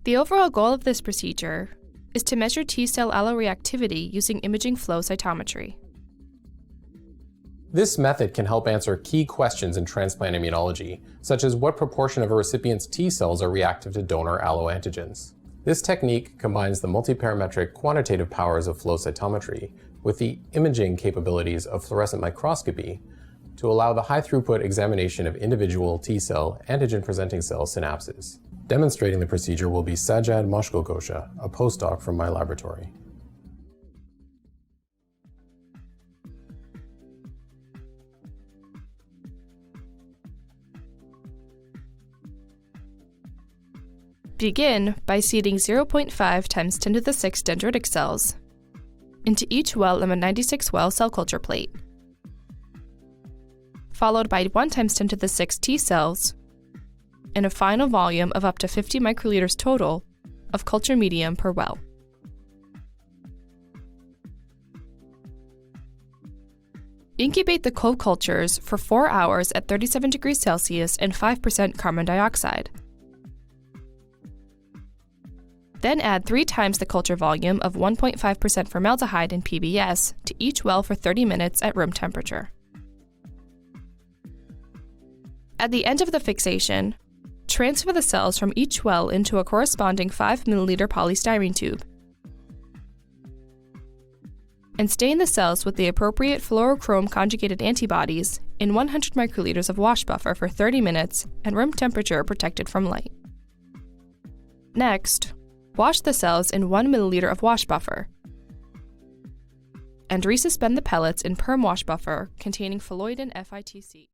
The overall goal of this procedure is to measure T-cell alloreactivity using imaging flow cytometry. This method can help answer key questions in transplant immunology, such as what proportion of a recipient's T-cells are reactive to donor alloantigens. This technique combines the multiparametric quantitative powers of flow cytometry with the imaging capabilities of fluorescent microscopy to allow the high-throughput examination of individual T-cell antigen-presenting cell synapses. Demonstrating the procedure will be Sajad Moshkelgosha, a postdoc from my laboratory. Begin by seeding 0.5 times 10 to the 6 dendritic cells into each well of a 96-well cell culture plate, followed by 1 times 10 to the 6 T cells in a final volume of up to 50 microliters total of culture medium per well. Incubate the co-cultures for 4 hours at 37 degrees Celsius and 5% carbon dioxide. Then add 3 times the culture volume of 1.5% formaldehyde and PBS to each well for 30 minutes at room temperature. At the end of the fixation, transfer the cells from each well into a corresponding 5 ml polystyrene tube and stain the cells with the appropriate fluorochrome conjugated antibodies in 100 microliters of wash buffer for 30 minutes at room temperature protected from light. Next, wash the cells in 1 milliliter of wash buffer and resuspend the pellets in perm wash buffer containing phalloidin FITC.